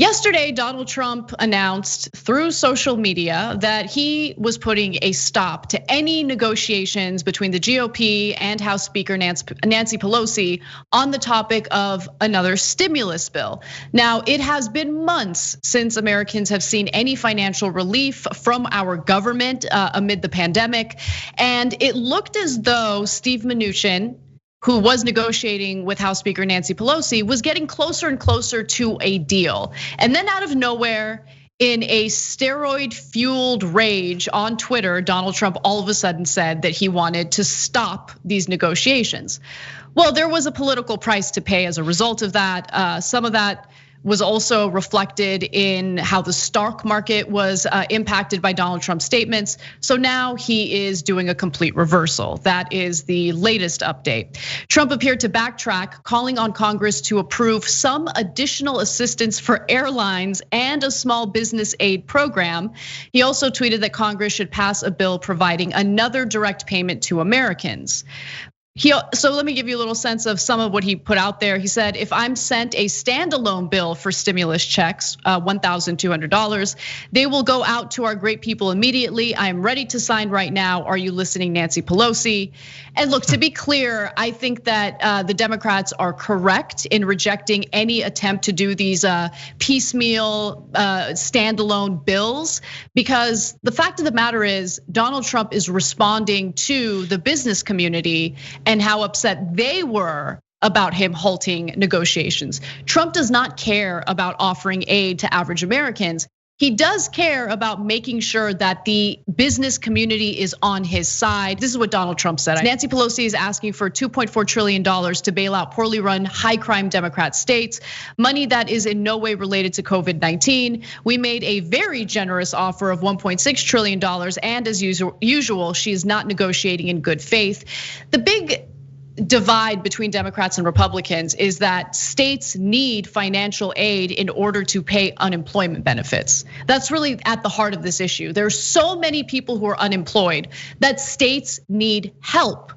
Yesterday, Donald Trump announced through social media that he was putting a stop to any negotiations between the GOP and House Speaker Nancy Pelosi on the topic of another stimulus bill. Now, it has been months since Americans have seen any financial relief from our government amid the pandemic, and it looked as though Steve Mnuchin, who was negotiating with House Speaker Nancy Pelosi, was getting closer and closer to a deal. And then out of nowhere, in a steroid-fueled rage on Twitter, Donald Trump all of a sudden said that he wanted to stop these negotiations. Well, there was a political price to pay as a result of that. Some of that was also reflected in how the stock market was impacted by Donald Trump's statements. So now he is doing a complete reversal. That is the latest update. Trump appeared to backtrack, calling on Congress to approve some additional assistance for airlines and a small business aid program. He also tweeted that Congress should pass a bill providing another direct payment to Americans. So let me give you a little sense of some of what he put out there. He said, if I'm sent a standalone bill for stimulus checks, $1,200, they will go out to our great people immediately. I am ready to sign right now. Are you listening, Nancy Pelosi? And look, to be clear, I think that the Democrats are correct in rejecting any attempt to do these piecemeal standalone bills, because the fact of the matter is Donald Trump is responding to the business community and how upset they were about him halting negotiations. Trump does not care about offering aid to average Americans. He does care about making sure that the business community is on his side. This is what Donald Trump said. Nancy Pelosi is asking for $2.4 trillion to bail out poorly run, high crime Democrat states, money that is in no way related to COVID-19. We made a very generous offer of $1.6 trillion, and as usual, she is not negotiating in good faith. The big divide between Democrats and Republicans is that states need financial aid in order to pay unemployment benefits. That's really at the heart of this issue. There are so many people who are unemployed that states need help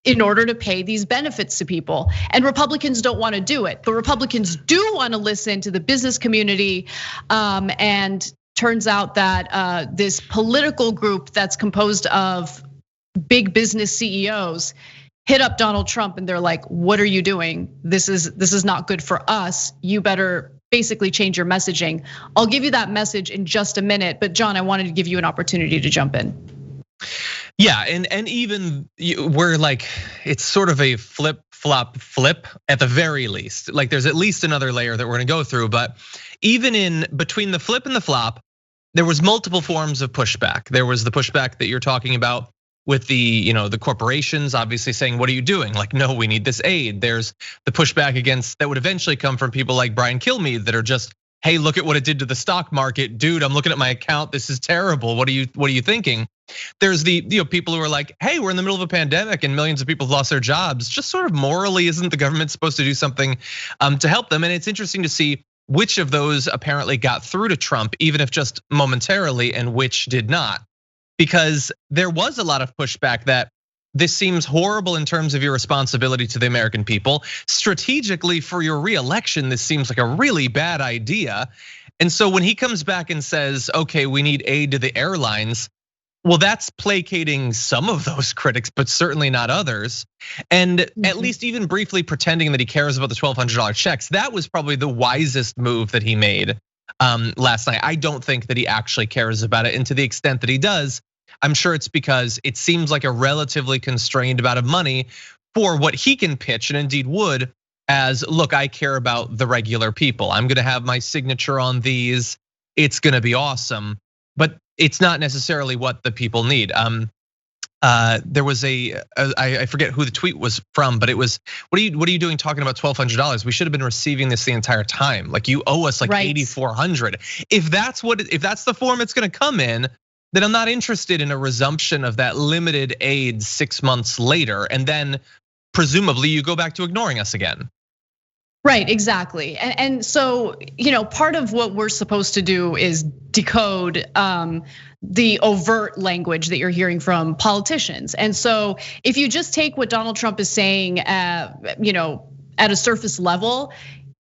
in order to pay these benefits to people. And Republicans don't want to do it, but Republicans do want to listen to the business community. And turns out that this political group that's composed of big business CEOs hit up Donald Trump and they're like, what are you doing? This is not good for us. You better basically change your messaging. I'll give you that message in just a minute, but John, I wanted to give you an opportunity to jump in. Yeah, and even we're like, it's sort of a flip at the very least. Like there's at least another layer that we're gonna go through, but even in between the flip and the flop, there was multiple forms of pushback. There was the pushback that you're talking about with the corporations obviously saying, what are you doing? Like, no, we need this aid. There's the pushback against that would eventually come from people like Brian Kilmeade that are just, hey, look at what it did to the stock market. Dude, I'm looking at my account. This is terrible. What are you thinking? There's the people who are like, hey, we're in the middle of a pandemic and millions of people have lost their jobs. Just sort of morally, isn't the government supposed to do something to help them? And it's interesting to see which of those apparently got through to Trump, even if just momentarily, and which did not. Because there was a lot of pushback that this seems horrible in terms of your responsibility to the American people. Strategically for your reelection, this seems like a really bad idea. And so when he comes back and says, okay, we need aid to the airlines, well, that's placating some of those critics, but certainly not others. And at least even briefly pretending that he cares about the $1,200 checks, that was probably the wisest move that he made last night. I don't think that he actually cares about it. And to the extent that he does, I'm sure it's because it seems like a relatively constrained amount of money for what he can pitch, and indeed would, as look, I care about the regular people. I'm gonna have my signature on these. It's gonna be awesome, but it's not necessarily what the people need. There was I forget who the tweet was from, but it was, what are you doing talking about $1,200? We should have been receiving this the entire time. Like you owe us like $8,400. If that's the form it's gonna come in, then I'm not interested in a resumption of that limited aid 6 months later, and then presumably you go back to ignoring us again. Right, exactly. And so, part of what we're supposed to do is decode the overt language that you're hearing from politicians. And so if you just take what Donald Trump is saying, at a surface level,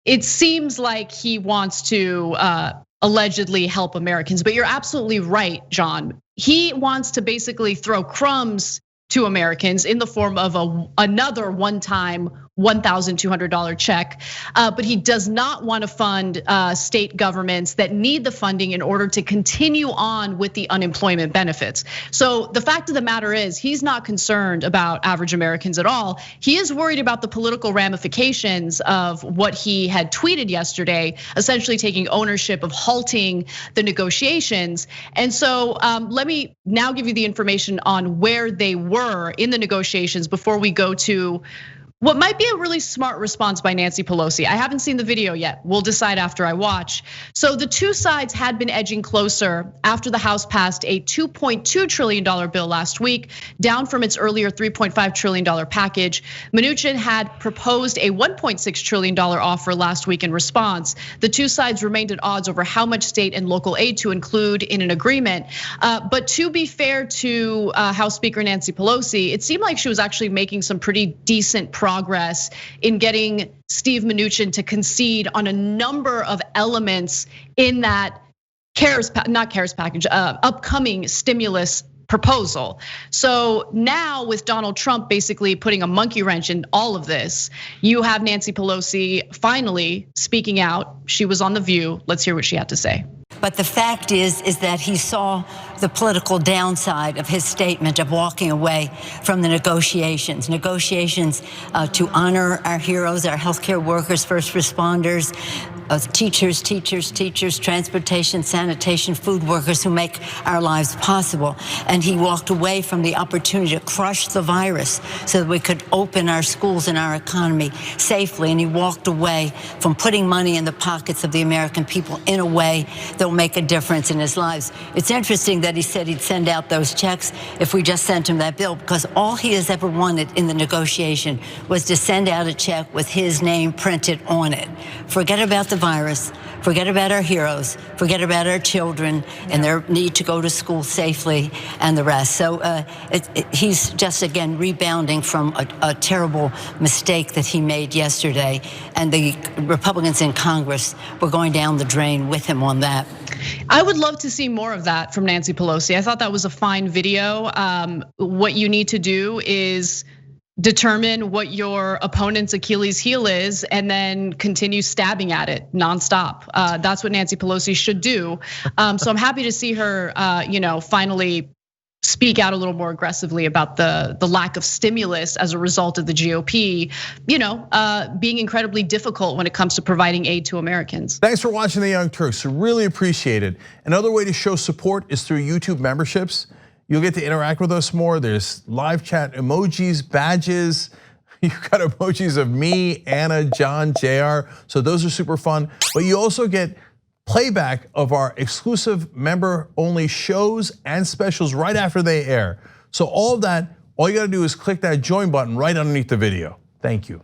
it seems like he wants to allegedly help Americans, but you're absolutely right, John. He wants to basically throw crumbs to Americans in the form of another one-time $1,200 check, but he does not want to fund state governments that need the funding in order to continue on with the unemployment benefits. So the fact of the matter is, he's not concerned about average Americans at all. He is worried about the political ramifications of what he had tweeted yesterday, essentially taking ownership of halting the negotiations. And so let me now give you the information on where they were in the negotiations before we go to what might be a really smart response by Nancy Pelosi. I haven't seen the video yet. We'll decide after I watch. So the two sides had been edging closer after the House passed a $2.2 trillion bill last week, down from its earlier $3.5 trillion package. Mnuchin had proposed a $1.6 trillion offer last week in response. The two sides remained at odds over how much state and local aid to include in an agreement. But to be fair to House Speaker Nancy Pelosi, it seemed like she was actually making some pretty decent progress in getting Steve Mnuchin to concede on a number of elements in that upcoming stimulus proposal. So now with Donald Trump basically putting a monkey wrench in all of this, you have Nancy Pelosi finally speaking out. She was on The View. Let's hear what she had to say. But the fact is that he saw the political downside of his statement of walking away from the negotiations to honor our heroes, our healthcare workers, first responders, teachers, transportation, sanitation, food workers who make our lives possible. And he walked away from the opportunity to crush the virus so that we could open our schools and our economy safely. And he walked away from putting money in the pockets of the American people in a way that will make a difference in his lives. It's interesting that he said he'd send out those checks if we just sent him that bill, because all he has ever wanted in the negotiation was to send out a check with his name printed on it. Forget about the virus, forget about our heroes, forget about our children and their need to go to school safely and the rest. So he's just, again, rebounding from a terrible mistake that he made yesterday. And the Republicans in Congress were going down the drain with him on that. I would love to see more of that from Nancy Pelosi. I thought that was a fine video. What you need to do is determine what your opponent's Achilles heel is and then continue stabbing at it nonstop. That's what Nancy Pelosi should do. So I'm happy to see her, finally speak out a little more aggressively about the lack of stimulus as a result of the GOP, being incredibly difficult when it comes to providing aid to Americans. Thanks for watching The Young Turks. Really appreciate it. Another way to show support is through YouTube memberships. You'll get to interact with us more. There's live chat emojis, badges. You've got emojis of me, Anna, John, JR. So those are super fun. But you also get playback of our exclusive member-only shows and specials right after they air. So all of that, all you gotta do is click that join button right underneath the video. Thank you.